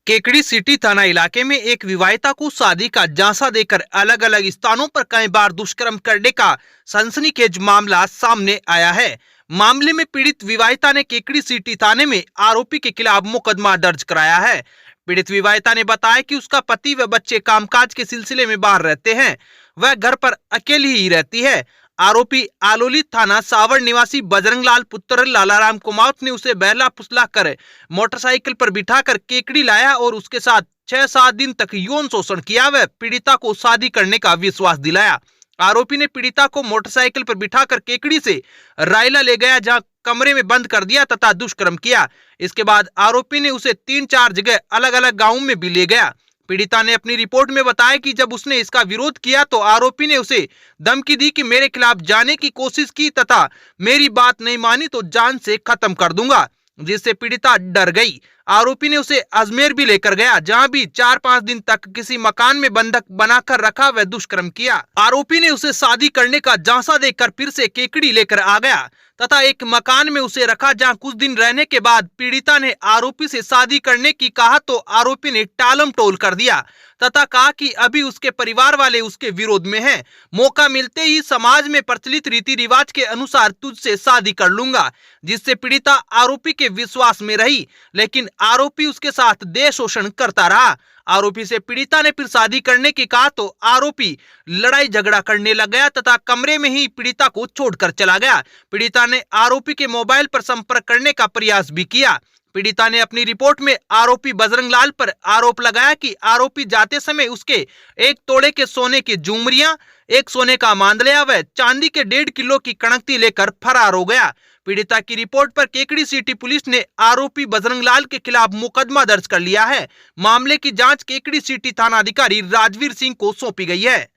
Kekri city थाना इलाके में एक विवाहिता को शादी का झांसा देकर अलग अलग स्थानों पर कई बार दुष्कर्म करने का सनसनीखेज मामला सामने आया है। मामले में पीड़ित विवाहिता ने केकड़ी सिटी थाने में आरोपी के खिलाफ मुकदमा दर्ज कराया है। पीड़ित विवाहिता ने बताया कि उसका पति व बच्चे कामकाज के सिलसिले में बाहर रहते हैं, वह घर पर अकेली ही रहती है। आरोपी आलोली थाना सावर निवासी बजरंगलाल पुत्र लालाराम कुमावत ने उसे बहला फुसला कर मोटरसाइकिल पर बिठाकर केकड़ी लाया और उसके साथ 6-7 दिन तक यौन शोषण किया व पीड़िता को शादी करने का विश्वास दिलाया। आरोपी ने पीड़िता को मोटरसाइकिल पर बिठाकर केकड़ी से रायला ले गया, जहां कमरे में बंद कर दिया तथा दुष्कर्म किया। इसके बाद आरोपी ने उसे 3-4 जगह अलग अलग गाँव में भी ले गया। पीड़िता ने अपनी रिपोर्ट में बताया कि जब उसने इसका विरोध किया तो आरोपी ने उसे धमकी दी कि मेरे खिलाफ जाने की कोशिश की तथा मेरी बात नहीं मानी तो जान से खत्म कर दूंगा, जिससे पीड़िता डर गई। आरोपी ने उसे अजमेर भी लेकर गया, जहां भी 4-5 दिन तक किसी मकान में बंधक बनाकर रखा व दुष्कर्म किया। आरोपी ने उसे शादी करने का झांसा देकर फिर से केकड़ी लेकर आ गया तथा एक मकान में उसे रखा, जहां कुछ दिन रहने के बाद पीड़िता ने आरोपी से शादी करने की कहा तो आरोपी ने टालम टोल कर दिया तथा कहा कि अभी उसके परिवार वाले उसके विरोध में हैं, मौका मिलते ही समाज में प्रचलित रीति रिवाज के अनुसार तुझसे शादी कर लूंगा, जिससे पीड़िता आरोपी के विश्वास में रही, लेकिन आरोपी उसके साथ देह शोषण करता रहा। आरोपी से पीड़िता ने फिर शादी करने की कहा तो आरोपी लड़ाई झगड़ा करने लग गया तथा कमरे में ही पीड़िता को छोड़कर चला गया। पीड़िता ने आरोपी के मोबाइल पर संपर्क करने का प्रयास भी किया। पीड़िता ने अपनी रिपोर्ट में आरोपी बजरंगलाल पर आरोप लगाया कि आरोपी जाते समय उसके 1 तोड़े के सोने की झुमरियां, 1 सोने का मांदलिया व चांदी के 1.5 किलो की कणकती लेकर फरार हो गया। पीड़िता की रिपोर्ट पर केकड़ी सिटी पुलिस ने आरोपी बजरंगलाल के खिलाफ मुकदमा दर्ज कर लिया है। मामले की जांच केकड़ी सिटी थाना अधिकारी राजवीर सिंह को सौंपी गई है।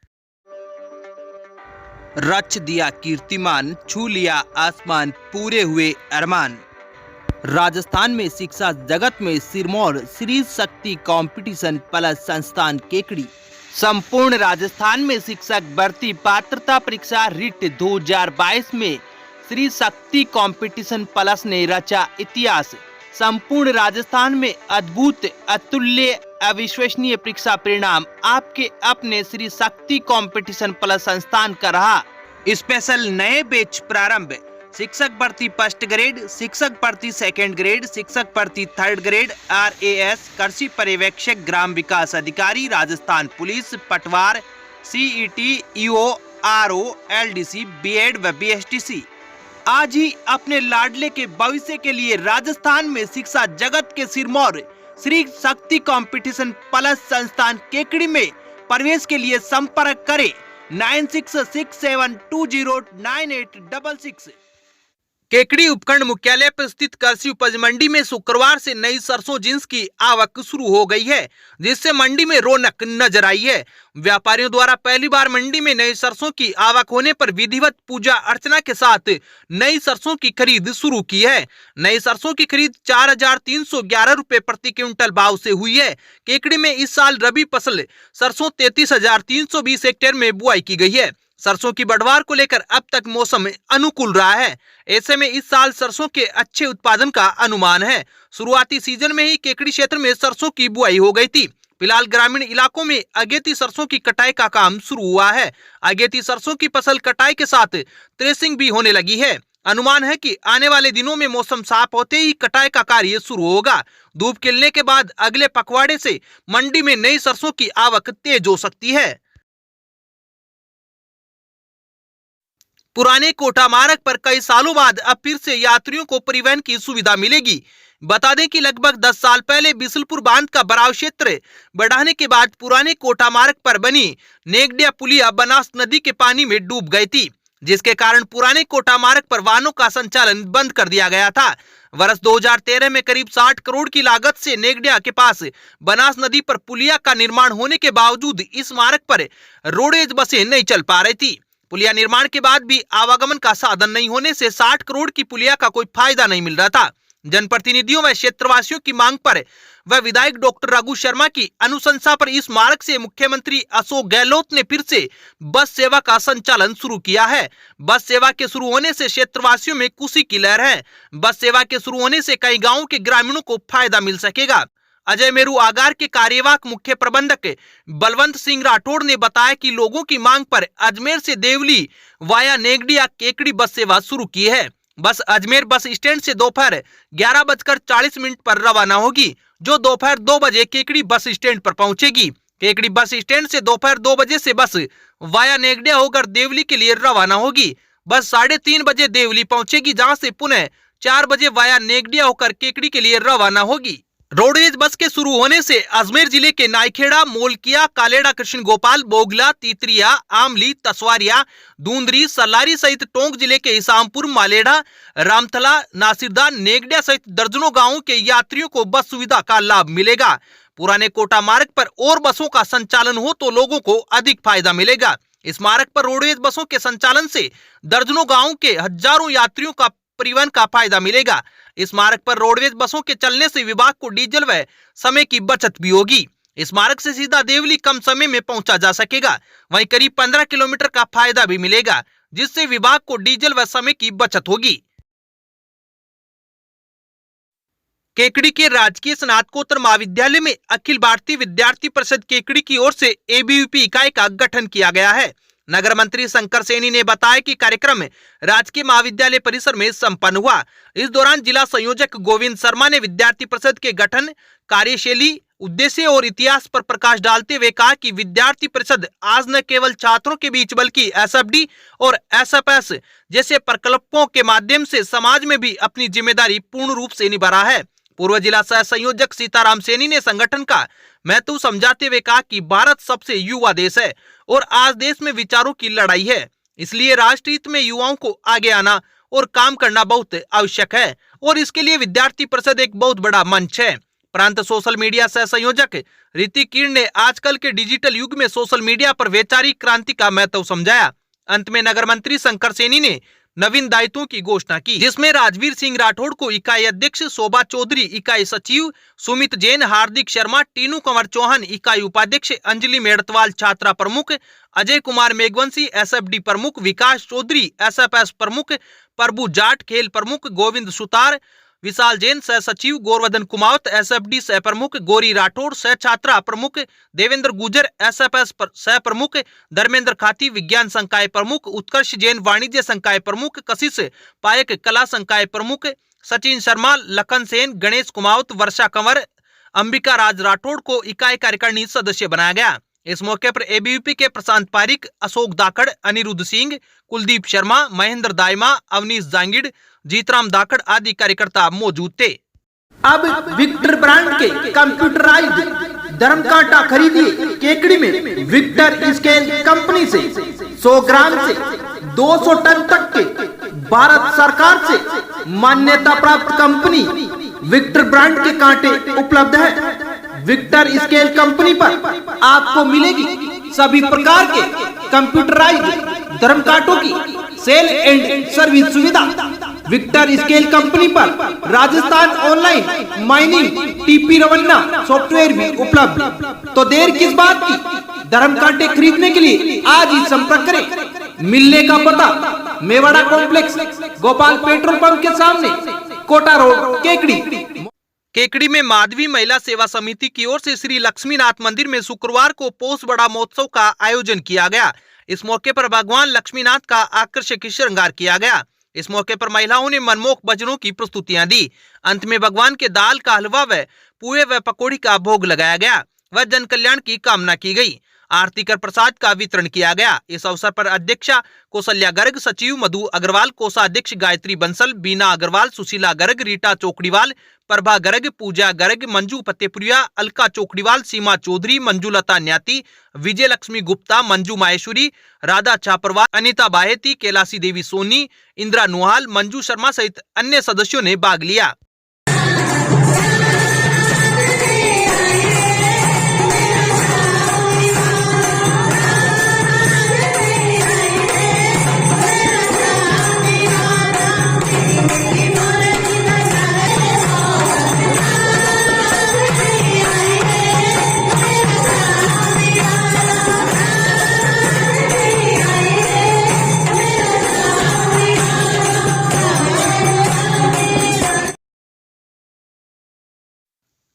रच दिया कीर्तिमान, छू लिया आसमान, पूरे हुए अरमान। राजस्थान में शिक्षा जगत में सिरमौर श्री शक्ति कंपटीशन प्लस संस्थान केकड़ी संपूर्ण राजस्थान में शिक्षक भर्ती पात्रता परीक्षा रिट 2022 में श्री शक्ति कंपटीशन प्लस ने रचा इतिहास। संपूर्ण राजस्थान में अद्भुत, अतुल्य, अविश्वसनीय परीक्षा परिणाम आपके अपने श्री शक्ति कंपटीशन प्लस संस्थान का रहा। स्पेशल नए बैच प्रारंभ। शिक्षक भर्ती 1st ग्रेड, शिक्षक भर्ती 2nd ग्रेड, शिक्षक भर्ती 3rd ग्रेड, RAS कृषि पर्यवेक्षक, ग्राम विकास अधिकारी, राजस्थान पुलिस, पटवार, CET, EO, RO, LDC, BEd व BSTC। आज ही अपने लाडले के भविष्य के लिए राजस्थान में शिक्षा जगत के सिरमौर श्री शक्ति कंपटीशन प्लस संस्थान केकड़ी में प्रवेश के लिए संपर्क करें 9667209866। केकड़ी उपखंड मुख्यालय पर स्थित कृषि उपज मंडी में शुक्रवार से नई सरसों जींस की आवक शुरू हो गई है, जिससे मंडी में रौनक नजर आई है। व्यापारियों द्वारा पहली बार मंडी में नई सरसों की आवक होने पर विधिवत पूजा अर्चना के साथ नई सरसों की खरीद शुरू की है। नई सरसों की खरीद 4,311 रुपए प्रति क्विंटल भाव से हुई है। केकड़ी में इस साल रबी फसल सरसों 33,320 हेक्टेयर में बुआई की गई है। सरसों की बढ़वार को लेकर अब तक मौसम अनुकूल रहा है, ऐसे में इस साल सरसों के अच्छे उत्पादन का अनुमान है। शुरुआती सीजन में ही केकड़ी क्षेत्र में सरसों की बुआई हो गई थी। फिलहाल ग्रामीण इलाकों में अगेती सरसों की कटाई का काम शुरू हुआ है। अगेती सरसों की फसल कटाई के साथ थ्रेसिंग भी होने लगी है। अनुमान है कि आने वाले दिनों में मौसम साफ होते ही कटाई का कार्य शुरू होगा। धूप खिलने के बाद अगले पखवाड़े से मंडी में नई सरसों की आवक तेज हो सकती है। पुराने कोटा मार्ग पर कई सालों बाद अब फिर से यात्रियों को परिवहन की सुविधा मिलेगी। बता दें कि लगभग 10 साल पहले बिसलपुर बांध का बराव क्षेत्र बढ़ाने के बाद पुराने कोटा मार्ग पर बनी नेगडिया पुलिया बनास नदी के पानी में डूब गई थी, जिसके कारण पुराने कोटा मार्ग पर वाहनों का संचालन बंद कर दिया गया था। वर्ष 2013 में करीब 60 करोड़ की लागत से नेगडिया के पास बनास नदी पर पुलिया का निर्माण होने के बावजूद इस मार्ग पर रोडवेज बसें नहीं चल पा रही थी। पुलिया निर्माण के बाद भी आवागमन का साधन नहीं होने से 60 करोड़ की पुलिया का कोई फायदा नहीं मिल रहा था। जनप्रतिनिधियों व क्षेत्रवासियों की मांग पर व विधायक डॉक्टर रघु शर्मा की अनुशंसा पर इस मार्ग से मुख्यमंत्री अशोक गहलोत ने फिर से बस सेवा का संचालन शुरू किया है। बस सेवा के शुरू होने से क्षेत्रवासियों में खुशी की लहर है। बस सेवा के शुरू होने से कई गांवों के ग्रामीणों को फायदा मिल सकेगा। अजय मेरू आगार के कार्यवाहक मुख्य प्रबंधक बलवंत सिंह राठौड़ ने बताया कि लोगों की मांग पर अजमेर से देवली वाया नेगडिया केकड़ी बस सेवा शुरू की है। बस अजमेर बस स्टैंड से दोपहर 11:40 पर रवाना होगी, जो दोपहर 2 बजे केकड़ी बस स्टैंड पर पहुंचेगी। केकड़ी बस स्टैंड से दोपहर 2 बजे से बस वाया नेगडिया होकर देवली के लिए रवाना होगी। बस 3:30 बजे देवली पहुंचेगी, जहां से पुनः 4 बजे वाया नेगडिया होकर केकड़ी के लिए रवाना होगी। रोडवेज बस के शुरू होने से अजमेर जिले के नायखेड़ा, मोलकिया, कालेड़ा, कृष्ण गोपाल, बोगला, तीतरिया, आमली, तसवारिया, दूंदरी, सल्लारी सहित टोंक जिले के इसामपुर, मालेड़ा, रामथला, नासिरदा, नेगडिया सहित दर्जनों गांवों के यात्रियों को बस सुविधा का लाभ मिलेगा। पुराने कोटा मार्ग पर और बसों का संचालन हो तो लोगों को अधिक फायदा मिलेगा। इस मार्ग पर रोडवेज बसों के संचालन से दर्जनों गांवों के हजारों यात्रियों का परिवहन का फायदा मिलेगा। इस मार्ग पर रोडवेज बसों के चलने से विभाग को डीजल व समय की बचत भी होगी। इस मार्ग से सीधा देवली कम समय में पहुंचा जा सकेगा। वहीं करीब 15 किलोमीटर का फायदा भी मिलेगा, जिससे विभाग को डीजल व समय की बचत होगी। केकड़ी के राजकीय स्नातकोत्तर महाविद्यालय में अखिल भारतीय विद्यार्थी परिषद केकड़ी की ओर से एबीवीपी इकाई का गठन किया गया है। नगर मंत्री शंकर सैनी ने बताया कि कार्यक्रम राजकीय महाविद्यालय परिसर में संपन्न हुआ। इस दौरान जिला संयोजक गोविंद शर्मा ने विद्यार्थी परिषद के गठन, कार्यशैली, उद्देश्य और इतिहास पर प्रकाश डालते हुए कहा कि विद्यार्थी परिषद आज न केवल छात्रों के बीच बल्कि एसएफडी और एसएफएस जैसे प्रकल्पों के माध्यम से समाज में भी अपनी जिम्मेदारी पूर्ण रूप से निभा रहा है। पूर्व जिला सह संयोजक सीताराम सैनी ने संगठन का महत्व समझाते हुए कहा कि भारत सबसे युवा देश है और आज देश में विचारों की लड़ाई है, इसलिए राष्ट्र हित में युवाओं को आगे आना और काम करना बहुत आवश्यक है और इसके लिए विद्यार्थी परिषद एक बहुत बड़ा मंच है। प्रांत सोशल मीडिया सह संयोजक ऋतिक किरण ने आजकल के डिजिटल युग में सोशल मीडिया पर वैचारिक क्रांति का महत्व समझाया। अंत में नगर मंत्री शंकर सैनी ने नवीन दायित्वों की घोषणा की, जिसमें राजवीर सिंह राठौड़ को इकाई अध्यक्ष, शोभा चौधरी इकाई सचिव, सुमित जैन, हार्दिक शर्मा, टीनू कंवर चौहान इकाई उपाध्यक्ष, अंजलि मेड़तवाल छात्रा प्रमुख, अजय कुमार मेघवंशी एसएफडी प्रमुख, विकास चौधरी एसएफएस प्रमुख, प्रभु जाट खेल प्रमुख, गोविंद सुतार, विशाल जैन सह सचिव, गोवर्धन कुमावत एसएफडी सह प्रमुख, गौरी राठौड़ सह छात्रा प्रमुख, देवेंद्र गुजर एसएफएस सह प्रमुख, धर्मेंद्र खाती विज्ञान संकाय प्रमुख, उत्कर्ष जैन वाणिज्य संकाय प्रमुख, कशिश पायक कला संकाय प्रमुख, सचिन शर्मा, लखन सेन, गणेश कुमावत, वर्षा कंवर, अंबिका राज राठौड़ को इकाई कार्यकारिणी सदस्य बनाया गया। इस मौके पर एबीवीपी के प्रशांत पारिक, अशोक दाकड़, अनिरुद्ध सिंह, कुलदीप शर्मा, महेंद्र दाइमा, अवनीश जांगिड़, जीतराम दाकड़ आदि कार्यकर्ता मौजूद थे। अब विक्टर ब्रांड के कंप्यूटराइज्ड धर्म कांटा खरीदिए केकड़ी में विक्टर स्केल कंपनी से 100 ग्राम से 200 टन तक के भारत सरकार से मान्यता प्राप्त कंपनी विक्टर ब्रांड के कांटे उपलब्ध है। विक्टर स्केल कंपनी पर आपको मिलेगी सभी प्रकार के कंप्यूटराइज्ड धर्म कांटों की सेल एंड सर्विस सुविधा। विक्टर स्केल कंपनी पर Rajasthan online mining TP Revanna software भी उपलब्ध। तो देर किस बात की, धर्म कांटे खरीदने के लिए आज ही संपर्क करें। मिलने का पता Mewada complex, Gopal petrol pump के सामने, कोटा रोड, केकड़ी। केकड़ी में माधवी महिला सेवा समिति की ओर से श्री लक्ष्मीनाथ मंदिर में शुक्रवार को पोष बड़ा महोत्सव का आयोजन किया गया। इस मौके पर भगवान लक्ष्मीनाथ का आकर्षक श्रृंगार किया गया। इस मौके पर महिलाओं ने मनमोहक भजनों की प्रस्तुतियां दी। अंत में भगवान के दाल का हलवा व पुए व पकौड़ी का भोग लगाया गया व जन कल्याण की कामना की गई। आरती कर प्रसाद का वितरण किया गया। इस अवसर पर अध्यक्षा कौशल्या गर्ग, सचिव मधु अग्रवाल, कोषाध्यक्ष गायत्री बंसल, बीना अग्रवाल, सुशीला गर्ग, रीटा चौकड़ीवाल, प्रभा गर्ग, पूजा गर्ग, मंजू फतेपुरिया, अलका चौकड़ीवाल, सीमा चौधरी, मंजूलता न्याती, विजय लक्ष्मी गुप्ता, मंजू माहेश्वरी, राधा छापरवाल, अनिता बाहेती, कैलाशी देवी सोनी, इंदिरा नुहाल, मंजू शर्मा सहित अन्य सदस्यों ने भाग लिया।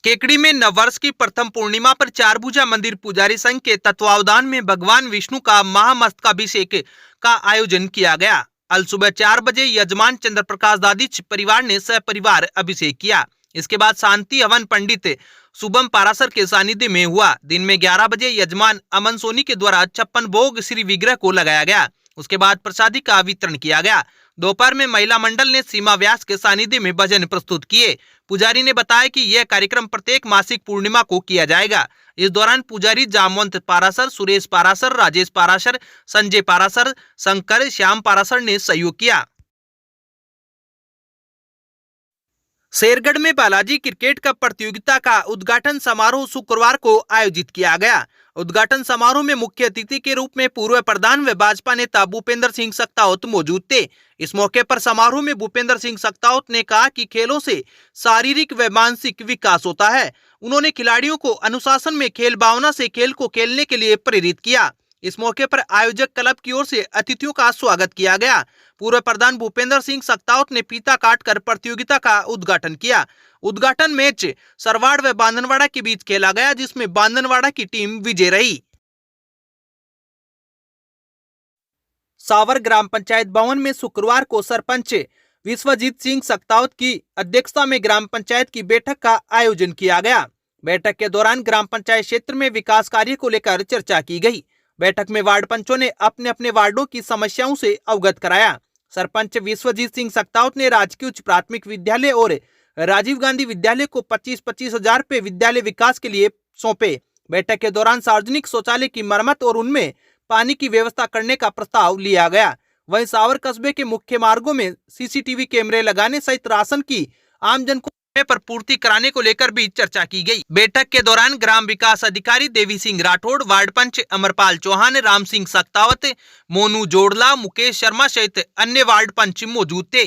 केकड़ी में नववर्ष की प्रथम पूर्णिमा पर चारभुजा मंदिर पुजारी संघ के तत्वावधान में भगवान विष्णु का महामस्तकाभिषेक का आयोजन किया गया। अल सुबह 4 बजे यजमान चंद्र प्रकाश दादीच परिवार ने सपरिवार अभिषेक किया। इसके बाद शांति हवन पंडित शुभम पारासर के सानिध्य में हुआ। दिन में 11 बजे यजमान अमन सोनी के द्वारा 56 भोग श्री विग्रह को लगाया गया। उसके बाद प्रसादी का वितरण किया गया। दोपहर में महिला मंडल ने सीमा व्यास के सानिध्य में भजन प्रस्तुत किए। पुजारी ने बताया कि यह कार्यक्रम प्रत्येक मासिक पूर्णिमा को किया जाएगा। इस दौरान पुजारी जामवंत पारासर, सुरेश पारासर, राजेश पारासर, संजय पारासर, शंकर, श्याम पारासर ने सहयोग किया। शेरगढ़ में बालाजी क्रिकेट कप प्रतियोगिता का उद्घाटन समारोह शुक्रवार को आयोजित किया गया। उद्घाटन समारोह में मुख्य अतिथि के रूप में पूर्व प्रधान व भाजपा नेता भूपेंद्र सिंह सकतावत मौजूद थे। इस मौके पर समारोह में भूपेंद्र सिंह सकतावत ने कहा कि खेलों से शारीरिक व मानसिक विकास होता है। उन्होंने खिलाड़ियों को अनुशासन में खेल भावना से खेल को खेलने के लिए प्रेरित किया। इस मौके पर आयोजक क्लब की ओर से अतिथियों का स्वागत किया गया। पूर्व प्रधान भूपेंद्र सिंह सकतावत ने फीता काटकर प्रतियोगिता का उद्घाटन किया। उद्घाटन मैच सरवाड़ व बांधनवाड़ा के बीच खेला गया, जिसमें बांधनवाड़ा की टीम विजय रही। सावर ग्राम पंचायत भवन में शुक्रवार को सरपंच विश्वजीत सिंह सकतावत की अध्यक्षता में ग्राम पंचायत की बैठक का आयोजन किया गया। बैठक के दौरान ग्राम पंचायत क्षेत्र में विकास कार्य को लेकर चर्चा की गई। बैठक में वार्ड पंचों ने अपने अपने वार्डों की समस्याओं से अवगत कराया। सरपंच विश्वजीत सिंह सकतावत ने राजकीय उच्च प्राथमिक विद्यालय और राजीव गांधी विद्यालय को 25-25 हजार रुपए विद्यालय विकास के लिए सौंपे। बैठक के दौरान सार्वजनिक शौचालय की मरम्मत और उनमें पानी की व्यवस्था करने का प्रस्ताव लिया गया। वहीं सावर कस्बे के मुख्य मार्गों में सीसीटीवी कैमरे लगाने सहित राशन की आमजन को पर पूर्ति कराने को लेकर भी चर्चा की गई। बैठक के दौरान ग्राम विकास अधिकारी देवी सिंह राठौड़, वार्ड पंच अमरपाल चौहान, राम सिंह सकतावत, मोनू जोड़ला, मुकेश शर्मा सहित अन्य वार्ड पंच मौजूद थे।